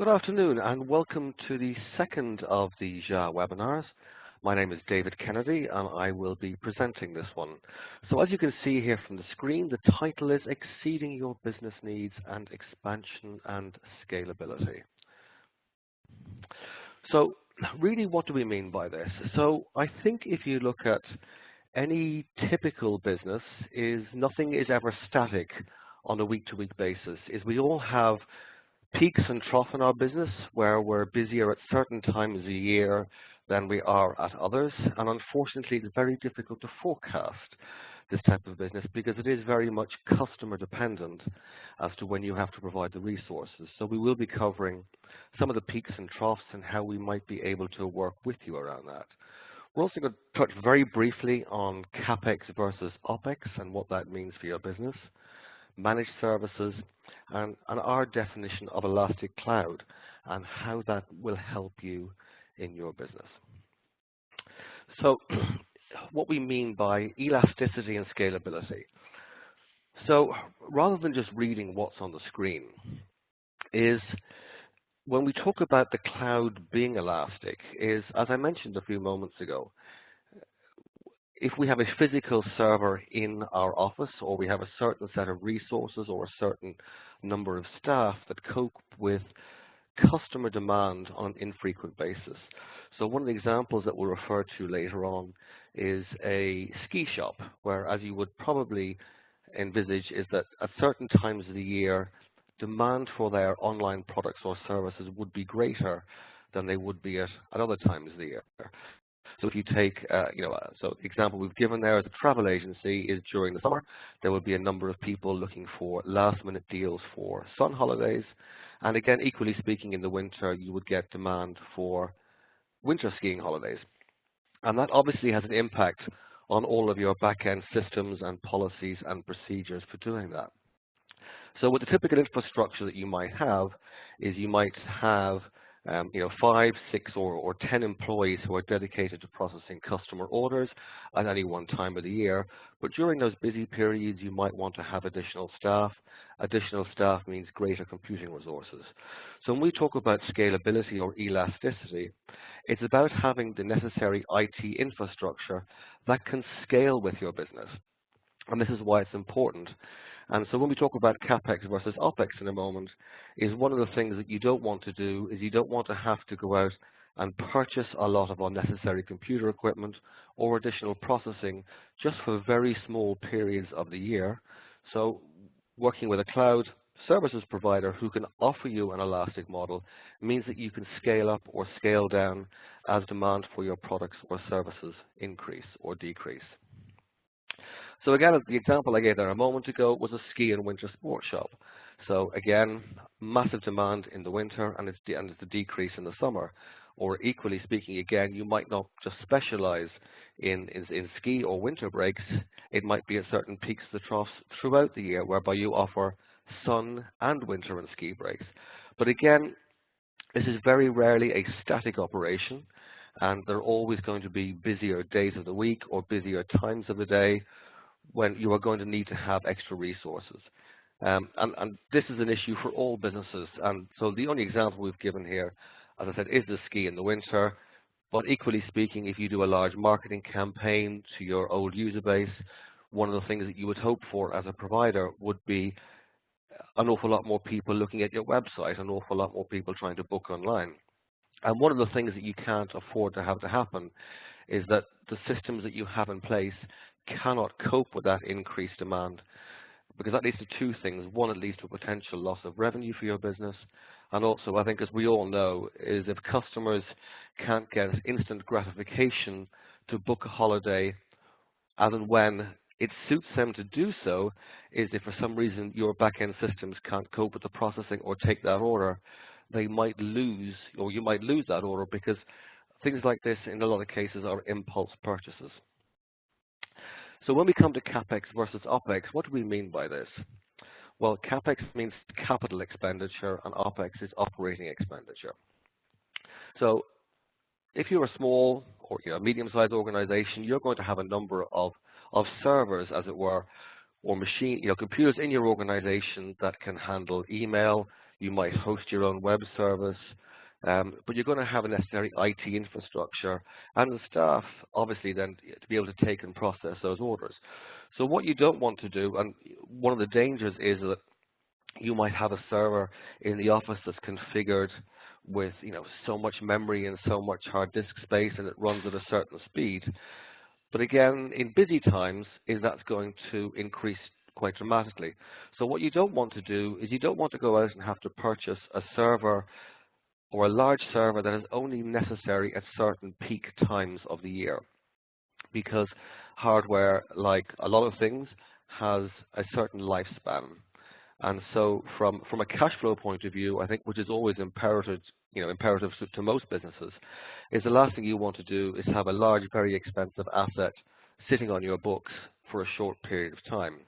Good afternoon and welcome to the second of the JA webinars. My name is David Kennedy and I will be presenting this one. So as you can see here from the screen, the title is Exceeding Your Business Needs and Expansion and Scalability. So really, what do we mean by this? So I think if you look at any typical business, nothing is ever static on a week-to-week basis. We all have peaks and troughs in our business where we're busier at certain times of the year than we are at others, and unfortunately it's very difficult to forecast this type of business because it is very much customer dependent as to when you have to provide the resources. So we will be covering some of the peaks and troughs and how we might be able to work with you around that. We're also going to touch very briefly on CapEx versus Opex and what that means for your business, managed services, and our definition of elastic cloud and how that will help you in your business. So what we mean by elasticity and scalability. So rather than just reading what's on the screen, is when we talk about the cloud being elastic, as I mentioned a few moments ago, if we have a physical server in our office, or we have a certain set of resources or a certain number of staff that cope with customer demand on an infrequent basis. So one of the examples that we'll refer to later on is a ski shop, where, as you would probably envisage, is that at certain times of the year, demand for their online products or services would be greater than they would be at other times of the year. So if you take, so the example we've given there as a travel agency is during the summer, there will be a number of people looking for last-minute deals for sun holidays. And again, equally speaking, in the winter, you would get demand for winter skiing holidays. And that obviously has an impact on all of your back-end systems and policies and procedures for doing that. So with the typical infrastructure that you might have, is you might have 5, 6, or 10 employees who are dedicated to processing customer orders at any one time of the year. But during those busy periods, you might want to have additional staff. Additional staff means greater computing resources. So when we talk about scalability or elasticity, it's about having the necessary IT infrastructure that can scale with your business. And this is why it's important. And so when we talk about CapEx versus Opex in a moment, is one of the things that you don't want to do is you don't want to have to go out and purchase a lot of unnecessary computer equipment or additional processing just for very small periods of the year. So working with a cloud services provider who can offer you an elastic model means that you can scale up or scale down as demand for your products or services increase or decrease. So again, the example I gave there a moment ago was a ski and winter sports shop. So again, massive demand in the winter and it's a decrease in the summer. Or equally speaking, again, you might not just specialize in ski or winter breaks. It might be at certain peaks of the troughs throughout the year, whereby you offer sun and winter and ski breaks. But again, this is very rarely a static operation, and there are always going to be busier days of the week or busier times of the day when you are going to need to have extra resources. And this is an issue for all businesses. And so the only example we've given here, as I said, is the ski in the winter. But equally speaking, if you do a large marketing campaign to your old user base, one of the things that you would hope for as a provider would be an awful lot more people looking at your website, an awful lot more people trying to book online. And one of the things that you can't afford to have to happen is that the systems that you have in place cannot cope with that increased demand, because that leads to two things. One, it leads to a potential loss of revenue for your business, and also, I think, as we all know, is if customers can't get instant gratification to book a holiday as and when it suits them to do so, is if for some reason your back-end systems can't cope with the processing or take that order, they might lose, or you might lose that order, because things like this in a lot of cases are impulse purchases. So when we come to CapEx versus Opex, what do we mean by this? Well, CapEx means capital expenditure and Opex is operating expenditure. So if you're a small or medium-sized organization, you're going to have a number of servers, as it were, or computers in your organization that can handle email. you might host your own web service, but you're going to have a necessary IT infrastructure and the staff, obviously, then to be able to take and process those orders. So what you don't want to do, and one of the dangers is that you might have a server in the office that's configured with so much memory and so much hard disk space, and it runs at a certain speed. But again, in busy times, that's going to increase quite dramatically. So what you don't want to do is you don't want to go out and have to purchase a server or a large server that is only necessary at certain peak times of the year, because hardware, like a lot of things, has a certain lifespan. And so from a cash flow point of view, I think, which is always imperative to most businesses, is the last thing you want to do is have a large, very expensive asset sitting on your books for a short period of time.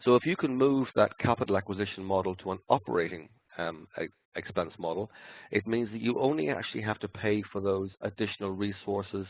So if you can move that capital acquisition model to an operating expense model, it means that you only actually have to pay for those additional resources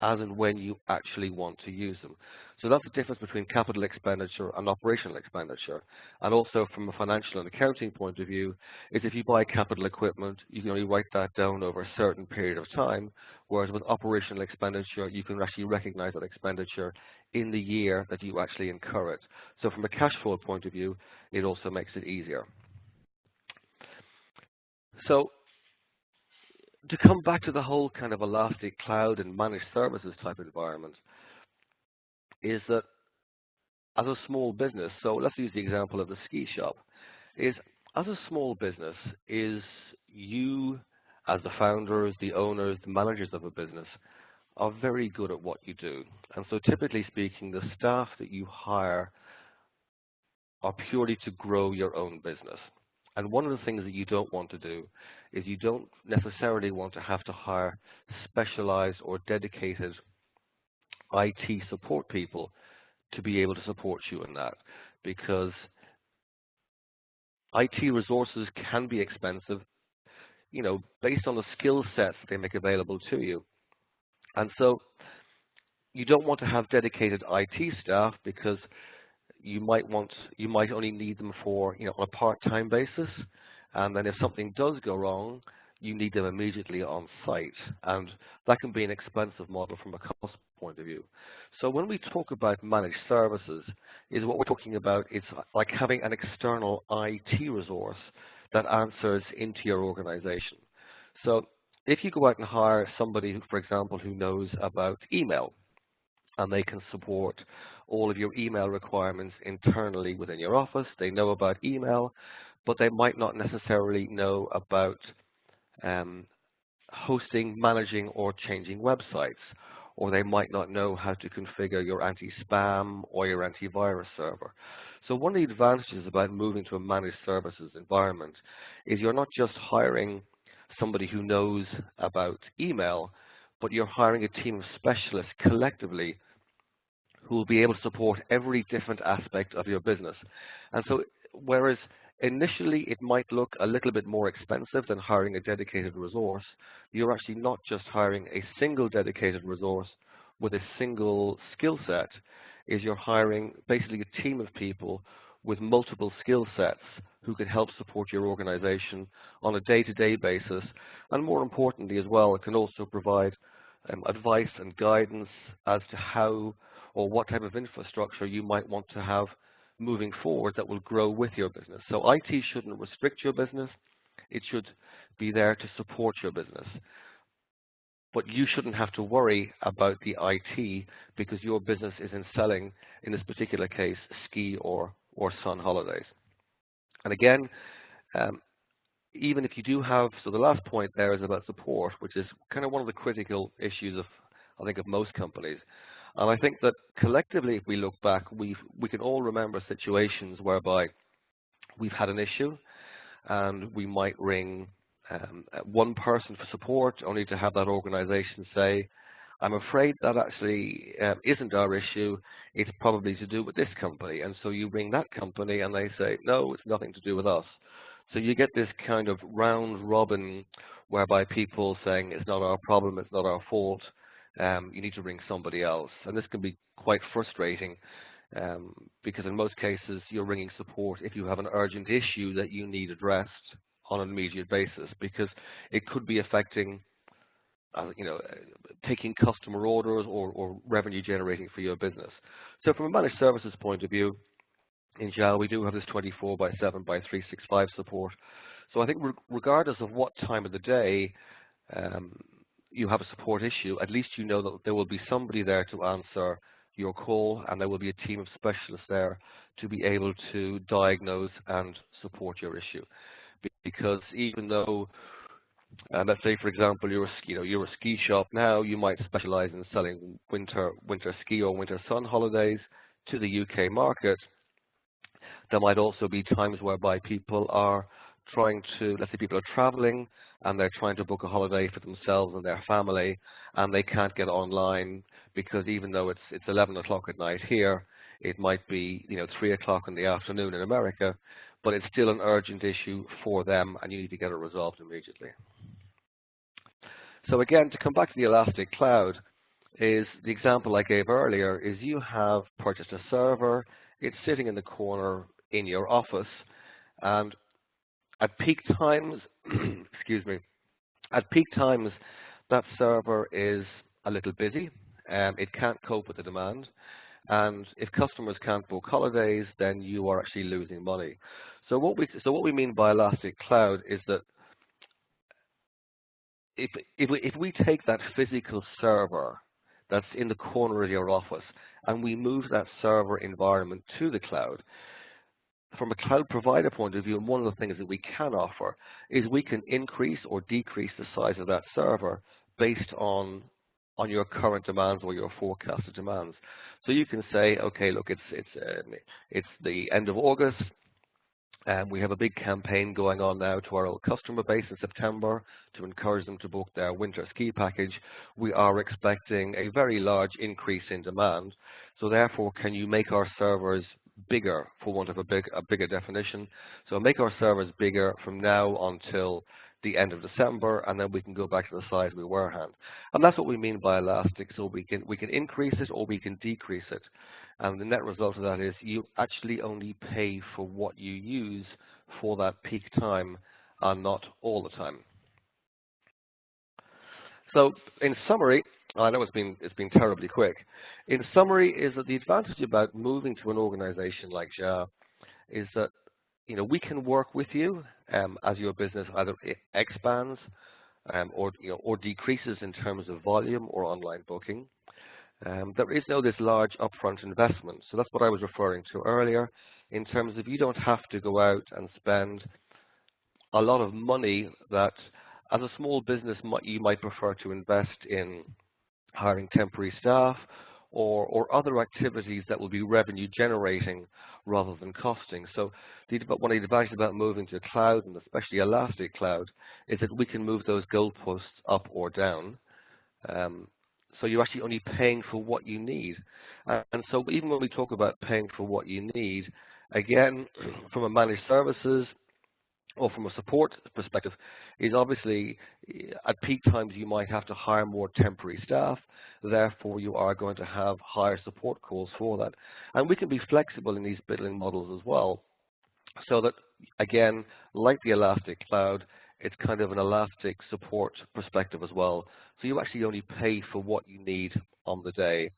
as and when you actually want to use them. So that's the difference between capital expenditure and operational expenditure. And also from a financial and accounting point of view, is if you buy capital equipment, you can only write that down over a certain period of time, whereas with operational expenditure, you can actually recognize that expenditure in the year that you actually incur it. So from a cash flow point of view, it also makes it easier. So to come back to the whole kind of elastic cloud and managed services type environment, is that as a small business, so let's use the example of the ski shop, is as a small business, is you as the founders, the owners, the managers of a business are very good at what you do. And so typically speaking, the staff that you hire are purely to grow your own business. And one of the things that you don't want to do is you don't necessarily want to have to hire specialized or dedicated IT support people to be able to support you in that, because IT resources can be expensive, based on the skill sets they make available to you. And so you don't want to have dedicated IT staff, because you might only need them for, on a part-time basis. And then if something does go wrong, you need them immediately on site. And that can be an expensive model from a cost point of view. So when we talk about managed services, is what we're talking about, it's like having an external IT resource that answers into your organization. So if you go out and hire somebody, for example, who knows about email, and they can support all of your email requirements internally within your office, they know about email, but they might not necessarily know about hosting, managing, or changing websites, or they might not know how to configure your anti-spam or your antivirus server. So one of the advantages about moving to a managed services environment is you're not just hiring somebody who knows about email, but you're hiring a team of specialists collectively who will be able to support every different aspect of your business. And so whereas initially it might look a little bit more expensive than hiring a dedicated resource, you're actually not just hiring a single dedicated resource with a single skill set, is you're hiring basically a team of people with multiple skill sets who can help support your organization on a day-to-day basis. And more importantly as well, it can also provide advice and guidance as to how or what type of infrastructure you might want to have moving forward that will grow with your business. So IT shouldn't restrict your business. It should be there to support your business. But you shouldn't have to worry about the IT because your business isn't selling, in this particular case, ski or sun holidays. And again, even if you do have, so the last point there is about support, which is kind of one of the critical issues of, I think, of most companies. And I think that collectively, if we look back, we can all remember situations whereby we've had an issue and we might ring one person for support only to have that organization say, I'm afraid that actually isn't our issue, it's probably to do with this company. And so you ring that company and they say, no, it's nothing to do with us. So you get this kind of round robin whereby people saying it's not our problem, it's not our fault, you need to ring somebody else. And this can be quite frustrating because in most cases you're ringing support if you have an urgent issue that you need addressed on an immediate basis, because it could be affecting taking customer orders or revenue generating for your business. So from a managed services point of view, in Java, we do have this 24/7/365 support. So I think regardless of what time of the day you have a support issue, at least you know that there will be somebody there to answer your call, and there will be a team of specialists there to be able to diagnose and support your issue. Because even though, let's say, for example, you're a ski shop now, you might specialize in selling winter ski or winter sun holidays to the UK market. There might also be times whereby people are trying to, let's say people are traveling and they're trying to book a holiday for themselves and their family, and they can't get online because even though it's 11 o'clock at night here, it might be 3 o'clock in the afternoon in America, but it's still an urgent issue for them and you need to get it resolved immediately. So again, to come back to the Elastic Cloud, is the example I gave earlier, is you have purchased a server, it's sitting in the corner in your office, and at peak times, excuse me, at peak times, that server is a little busy, it can't cope with the demand, and if customers can't book holidays, then you are actually losing money. So what we mean by Elastic Cloud is that if we take that physical server that's in the corner of your office and we move that server environment to the cloud, from a cloud provider point of view, and one of the things that we can offer is we can increase or decrease the size of that server based on your current demands or your forecasted demands. So you can say, okay, look, it's the end of August, and we have a big campaign going on now to our old customer base in September to encourage them to book their winter ski package. We are expecting a very large increase in demand. So therefore, can you make our servers bigger, for want of a bigger definition? So make our servers bigger from now until the end of December, and then we can go back to the size we were at. And that's what we mean by elastic. So we can increase it or we can decrease it. And the net result of that is you actually only pay for what you use for that peak time and not all the time. So in summary, I know it's been terribly quick. In summary, is that the advantage about moving to an organization like JA is that we can work with you as your business either expands or decreases in terms of volume or online booking. There is no this large upfront investment. So that's what I was referring to earlier in terms of you don't have to go out and spend a lot of money that as a small business you might prefer to invest in hiring temporary staff or other activities that will be revenue generating rather than costing. So one of the advantages about moving to cloud, and especially Elastic Cloud, is that we can move those goalposts up or down. So you're actually only paying for what you need. And so even when we talk about paying for what you need, again, from a managed services or from a support perspective, is obviously at peak times you might have to hire more temporary staff. Therefore, you are going to have higher support calls for that. And we can be flexible in these billing models as well. So that, again, like the Elastic Cloud, it's kind of an elastic support perspective as well. So you actually only pay for what you need on the day.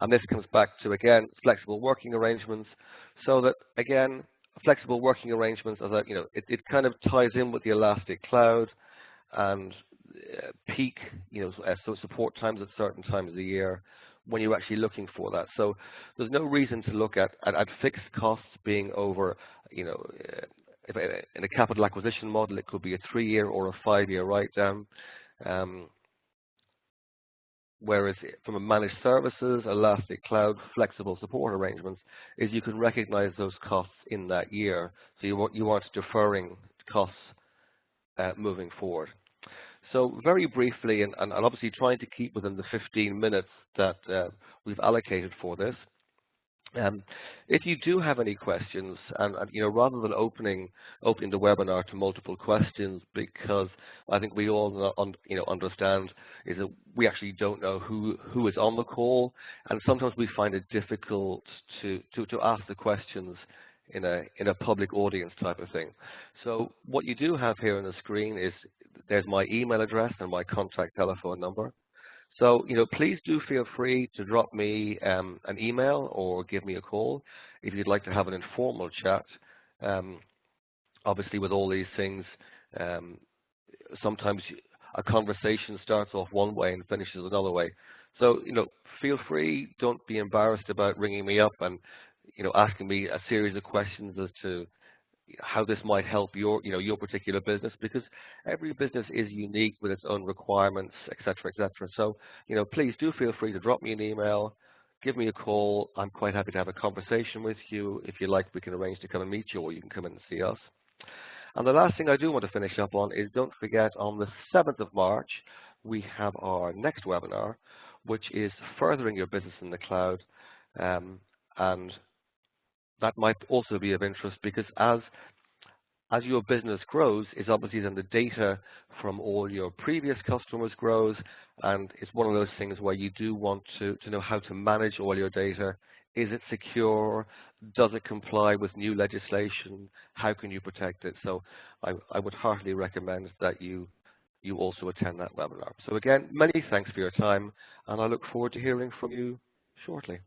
And this comes back to, again, flexible working arrangements. So that, again, flexible working arrangements, as it kind of ties in with the Elastic Cloud and peak, so support times at certain times of the year when you're actually looking for that. So there's no reason to look at fixed costs being over, if in a capital acquisition model, it could be a 3-year or a 5-year write-down. Whereas from a managed services, Elastic Cloud, flexible support arrangements, is you can recognize those costs in that year. So you aren't deferring costs moving forward. So very briefly, and obviously trying to keep within the 15 minutes that we've allocated for this, Um, if you do have any questions, and rather than opening the webinar to multiple questions, because I think we all understand is that we actually don't know who is on the call, and sometimes we find it difficult to ask the questions in a public audience type of thing. So what you do have here on the screen is there's my email address and my contact telephone number. So, please do feel free to drop me an email or give me a call if you'd like to have an informal chat. Um, Obviously, with all these things, um, sometimes a conversation starts off one way and finishes another way. So, feel free. Don't be embarrassed about ringing me up and, asking me a series of questions as to how this might help your particular business, because every business is unique with its own requirements, et cetera, et cetera. So, please do feel free to drop me an email, give me a call. I'm quite happy to have a conversation with you. If you like, we can arrange to come and meet you, or you can come in and see us. And the last thing I do want to finish up on is, don't forget, on the 7th of March, we have our next webinar, which is furthering your business in the cloud. And that might also be of interest, because as your business grows, is obviously then the data from all your previous customers grows, and it's one of those things where you do want to know how to manage all your data. Is it secure? Does it comply with new legislation? How can you protect it? So I would heartily recommend that you also attend that webinar. So again, many thanks for your time, and I look forward to hearing from you shortly.